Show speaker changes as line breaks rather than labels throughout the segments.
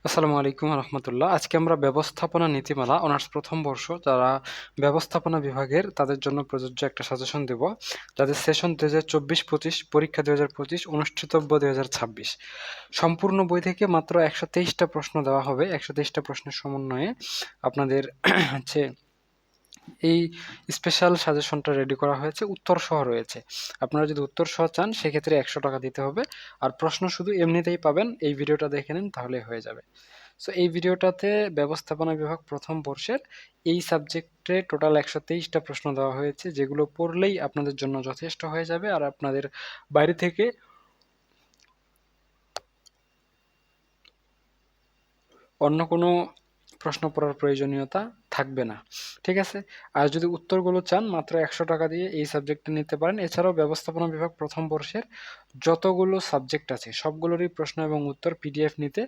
আসসালামু আলাইকুম রহমতুল্লাহ। আজকে আমরা ব্যবস্থাপনা নীতিমালা অনার্স প্রথম বর্ষ যারা ব্যবস্থাপনা বিভাগের তাদের জন্য প্রযোজ্য একটা সাজেশন দেব, যাদের সেশন 2024-25, পরীক্ষা 2025, অনুষ্ঠিতব্য 2026। সম্পূর্ণ বই থেকে মাত্র 123টা প্রশ্ন দেওয়া হবে। 123টা প্রশ্নের সমন্বয়ে আপনাদের হচ্ছে এই স্পেশাল সাজেশনটা রেডি করা হয়েছে। উত্তর সহ রয়েছে। আপনারা যদি উত্তর সহ চান সেক্ষেত্রে 100 টাকা দিতে হবে। আর প্রশ্ন শুধু এমনিতেই পাবেন। এই ভিডিওটা দেখে নিন, তাহলে হয়ে যাবে। সো এই ভিডিওটাতে ব্যবস্থাপনা বিভাগ প্রথম বর্ষের এই সাবজেক্টে টোটাল 123টা প্রশ্ন দেওয়া হয়েছে, যেগুলো পড়লেই আপনাদের জন্য যথেষ্ট হয়ে যাবে। আর আপনাদের বাইরে থেকে অন্য কোনো প্রশ্ন পড়ার প্রয়োজনীয়তা থাকবে না। ঠিক আছে? আর যদি উত্তরগুলো চান মাত্র 100 টাকা দিয়ে এই সাবজেক্টটা নিতে পারেন। এছাড়াও ব্যবস্থাপনা বিভাগ প্রথম বর্ষের যতগুলো সাবজেক্ট আছে সবগুলোরই প্রশ্ন এবং উত্তর পিডিএফ নিতে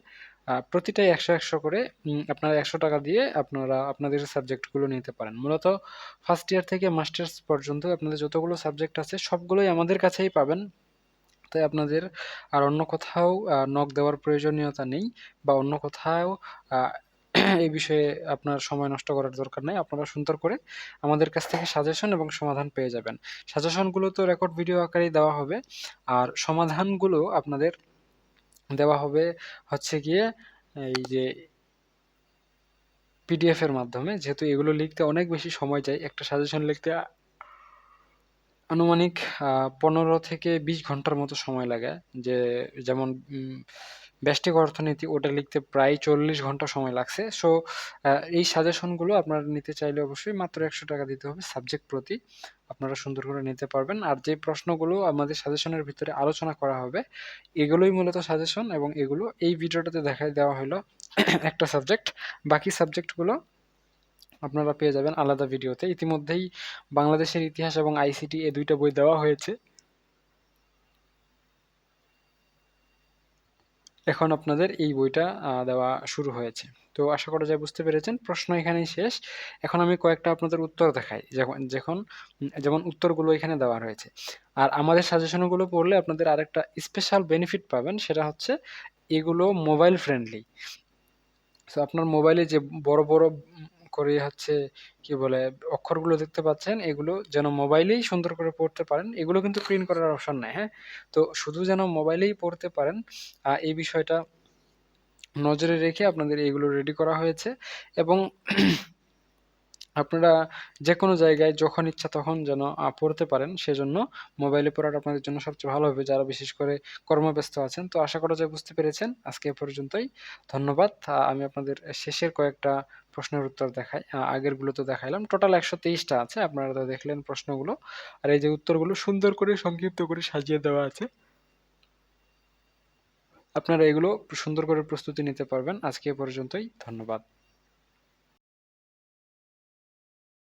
প্রতিটাই 100 করে আপনারা 100 টাকা দিয়ে আপনারা আপনাদের সাবজেক্টগুলো নিতে পারেন। মূলত ফার্স্ট ইয়ার থেকে মাস্টার্স পর্যন্ত আপনাদের যতগুলো সাবজেক্ট আছে সবগুলোই আমাদের কাছেই পাবেন। তাই আপনাদের আর অন্য কোথাও নক দেওয়ার প্রয়োজনীয়তা নেই, বা অন্য কোথাও আহ, এই বিষয়ে আপনার সময় নষ্ট করার দরকার নেই। আপনারা সুন্দর করে আমাদের কাছ থেকে সাজেশন এবং সমাধান পেয়ে যাবেন। সাজেশনগুলো তো রেকর্ড ভিডিও আকারেই দেওয়া হবে, আর সমাধানগুলো আপনাদের দেওয়া হবে হচ্ছে গিয়ে এই যে পিডিএফ এর মাধ্যমে। যেহেতু এগুলো লিখতে অনেক বেশি সময় যায়, একটা সাজেশন লিখতে আনুমানিক 15 থেকে 20 ঘন্টার মতো সময় লাগে। যে যেমন ব্যষ্টিক অর্থনীতি ওটা লিখতে প্রায় 40 ঘন্টা সময় লাগছে। সো এই সাজেশনগুলো আপনারা নিতে চাইলে অবশ্যই মাত্র 100 টাকা দিতে হবে সাবজেক্ট প্রতি। আপনারা সুন্দর করে নিতে পারবেন। আর যে প্রশ্নগুলো আমাদের সাজেশনের ভিতরে আলোচনা করা হবে এগুলোই মূলত সাজেশন, এবং এগুলো এই ভিডিওটাতে দেখাই দেওয়া হলো একটা সাবজেক্ট। বাকি সাবজেক্টগুলো আপনারা পেয়ে যাবেন আলাদা ভিডিওতে। ইতিমধ্যেই বাংলাদেশের ইতিহাস এবং আইসিটি এই দুইটা বই দেওয়া হয়েছে। এখন আপনাদের এই বইটা দেওয়া শুরু হয়েছে। তো আশা করা যায় বুঝতে পেরেছেন। প্রশ্ন এখানেই শেষ। এখন আমি কয়েকটা আপনাদের উত্তর দেখাই, যেমন উত্তরগুলো এখানে দেওয়া রয়েছে। আর আমাদের সাজেশনগুলো পড়লে আপনাদের আরেকটা স্পেশাল বেনিফিট পাবেন, সেটা হচ্ছে এগুলো মোবাইল ফ্রেন্ডলি। সো আপনার মোবাইলে যে বড় বড় করে হচ্ছে কি বলে অক্ষরগুলো দেখতে পাচ্ছেন, এগুলো যেন মোবাইলেই সুন্দর করে পড়তে পারেন। এগুলো কিন্তু প্রিন্ট করার অপশন নাই, হ্যাঁ? তো শুধু যেন মোবাইলেই পড়তে পারেন, এই বিষয়টা নজরে রেখে আপনাদের এগুলো রেডি করা হয়েছে। এবং আপনারা যেকোনো জায়গায় যখন ইচ্ছা তখন যেন পড়তে পারেন, সেজন্য মোবাইলে পড়াটা আপনাদের জন্য সবচেয়ে ভালো হবে, যারা বিশেষ করে কর্মব্যস্ত আছেন। তো আশা করা যায় বুঝতে পেরেছেন। আজকে এ পর্যন্তই। ধন্যবাদ। আমি আপনাদের শেষের কয়েকটা প্রশ্নের উত্তর দেখাই। আগেরগুলো তো দেখাইলাম। টোটাল 123টা আছে। আপনারা তো দেখলেন প্রশ্নগুলো। আর এই যে উত্তরগুলো সুন্দর করে সংক্ষিপ্ত করে সাজিয়ে দেওয়া আছে। আপনারা এগুলো সুন্দর করে প্রস্তুতি নিতে পারবেন। আজকে এ পর্যন্তই। ধন্যবাদ।